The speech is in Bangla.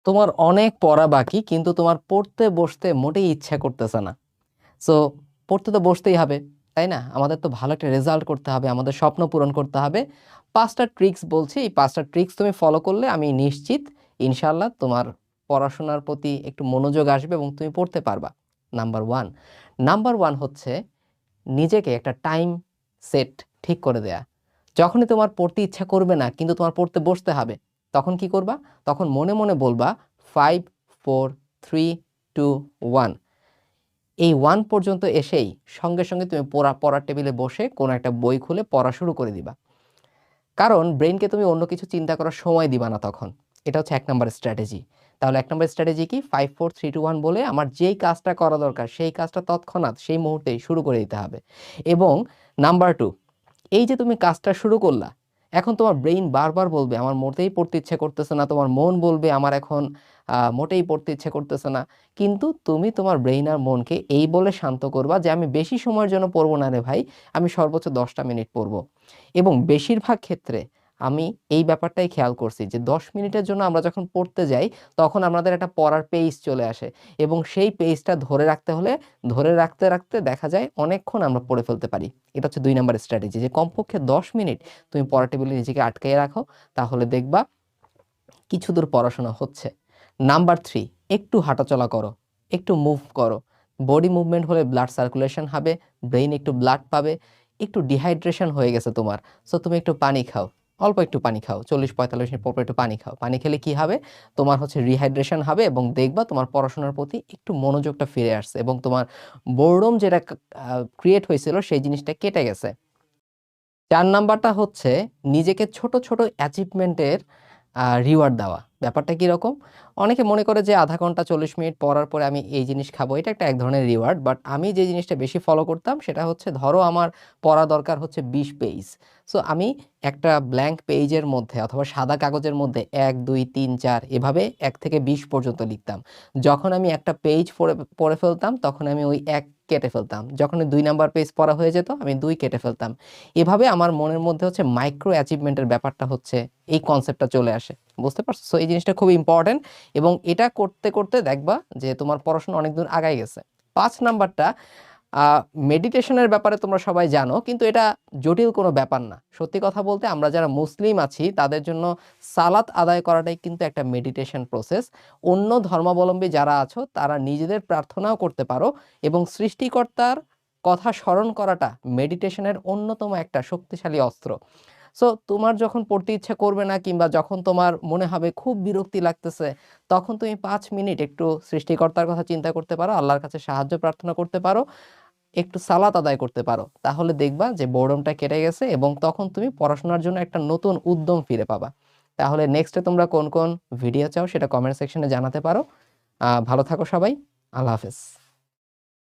তোমার অনেক পড়া বাকি, কিন্তু তোমার পড়তে বসতে মোটেই ইচ্ছা করতেছে না। সো পড়তে তো বসতেই হবে, তাই না? আমাদের তো ভালো একটা রেজাল্ট করতে হবে, আমাদের স্বপ্ন পূরণ করতে হবে। 5টা ট্রিক্স বলছি, এই 5টা ট্রিক্স তুমি ফলো করলে আমি নিশ্চিত ইনশাল্লাহ তোমার পড়াশোনার প্রতি একটু মনোযোগ আসবে এবং তুমি পড়তে পারবা। নাম্বার ওয়ান হচ্ছে নিজেকে একটা টাইম সেট ঠিক করে দেয়া। যখনই তোমার পড়তে ইচ্ছা করবে না কিন্তু তোমার পড়তে বসতে হবে, তখন কি করবা? তখন মনে মনে বলবা 5 4 3 2 1। এই 1 পর্যন্ত এসেই সঙ্গে সঙ্গে তুমি পড়ার টেবিলে বসে কোনো একটা বই খুলে পড়া শুরু করে দিবা। কারণ ব্রেনকে তুমি অন্য কিছু চিন্তা করার সময় দিবা না তখন। এটা হচ্ছে 1 নম্বর স্ট্র্যাটেজি। তাহলে 1 নম্বর স্ট্র্যাটেজি কি? 5 4 3 2 1 বলে আমার যেই কাজটা করা দরকার সেই কাজটা তৎক্ষণাৎ সেই মুহূর্তেই শুরু করে দিতে হবে। এবং নাম্বার 2, এই যে তুমি কাজটা শুরু করলা, এখন তোমার ব্রেইন বারবার বলবে আমার মোটেই পড়তে ইচ্ছে করতেছে না, তোমার মন বলবে আমার এখন মোটেই পড়তে ইচ্ছে করতেছে না। কিন্তু তুমি তোমার ব্রেইন আর মনকে এই বলে শান্ত করবা যে আমি বেশি সময়ের জন্য পড়বো না রে ভাই, আমি সর্বোচ্চ 10টা মিনিট পড়বো। এবং বেশিরভাগ ক্ষেত্রে আমি এই ব্যাপারটাই খেয়াল করছি যে 10 মিনিটের জন্য আমরা যখন পড়তে যাই তখন আমাদের একটা পড়ার পেজ চলে আসে, এবং সেই পেজটা ধরে রাখতে হলে ধরে রাখতে রাখতে দেখা যায় অনেকক্ষণ আমরা পড়ে ফেলতে পারি। এটা হচ্ছে 2 নম্বর স্ট্র্যাটেজি, যে কমপক্ষে 10 মিনিট তুমি পড়া টেবিলে নিজেকে আটকাইয়ে রাখো, তাহলে দেখবা কিছু দূর পড়াশোনা হচ্ছে। নাম্বার 3, একটু হাঁটাচলা করো, একটু মুভ করো। বডি মুভমেন্ট হলে ব্লাড সার্কুলেশন হবে, ব্রেইন একটু ব্লাড পাবে। একটু ডিহাইড্রেশন হয়ে গেছে তোমার, সো তুমি একটু পানি খাও, অল্প একটু পানি খাও, 40 45 মিনিট পর পর একটু পানি খাও। পানি খেলে কি হবে? তোমার হচ্ছে রিহাইড্রেশন হবে এবং দেখবা তোমার পড়াশোনার প্রতি একটু মনোযোগটা ফিরে আসছে এবং তোমার বোরডম যেটা ক্রিয়েট হয়েছিল সেই জিনিসটা কেটে গেছে। 4 নাম্বারটা হচ্ছে নিজেকে ছোট ছোট অ্যাচিভমেন্টের রিওয়ার্ড দেওয়া। ব্যাপারটা কীরকম? অনেকে মনে করে যে আধা ঘন্টা 40 মিনিট পড়ার পরে আমি এই জিনিস খাবো, এটা একটা এক ধরনের রিওয়ার্ড। বাট আমি যে জিনিসটা বেশি ফলো করতাম সেটা হচ্ছে, ধরো আমার পড়া দরকার হচ্ছে 20 পেজ। সো আমি একটা ব্ল্যাঙ্ক পেজের মধ্যে অথবা সাদা কাগজের মধ্যে 1 2 3 4 এভাবে 1 থেকে 20 পর্যন্ত লিখতাম। যখন আমি একটা পেজ পড়ে পড়ে ফেলতাম তখন আমি ওই 1 কেটে ফেলতাম, যখন 2 নাম্বার পেজ পড়া হয়ে যেত আমি 2 কেটে ফেলতাম। এভাবে আমার মনের মধ্যে হচ্ছে মাইক্রো অ্যাচিভমেন্টের ব্যাপারটা হচ্ছে, এই কনসেপ্টটা চলে আসে। বুঝতে পারছো? সো এই জিনিসটা খুব ইম্পর্টেন্ট, এবং এটা করতে করতে দেখবা যে তোমার পড়াশোনা অনেক দূর আগায় গেছে। 5 নাম্বারটা, মেডিটেশনের ব্যাপারে তোমরা সবাই জানো, কিন্তু এটা জটিল কোনো ব্যাপার না। সত্যি কথা বলতে আমরা যারা মুসলিম আছি তাদের জন্য সালাত আদায় করাটাই কিন্তু একটা মেডিটেশন প্রসেস। অন্য ধর্মাবলম্বী যারা আছো তারা নিজেদের প্রার্থনাও করতে পারো, এবং সৃষ্টিকর্তার কথা স্মরণ করাটা মেডিটেশনের অন্যতম একটা শক্তিশালী অস্ত্র। সো তোমার যখন পড়তে ইচ্ছা করবে না কিংবা যখন তোমার মনে হবে খুব বিরক্তি লাগতেছে, তখন তুমি 5 মিনিট একটু সৃষ্টিকর্তার কথা চিন্তা করতে পারো, আল্লাহর কাছে সাহায্য প্রার্থনা করতে পারো, একটু সালাত আদায় করতে পারো। তাহলে দেখবা যে বোরডমটা কেটে গেছে এবং তখন তুমি পড়াশোনার জন্য একটা নতুন উদ্যম ফিরে পাবা। তাহলে নেক্সটে তোমরা কোন কোন ভিডিও চাও সেটা কমেন্ট সেকশনে জানাতে পারো। ভালো থাকো সবাই। আল্লাহ হাফেজ।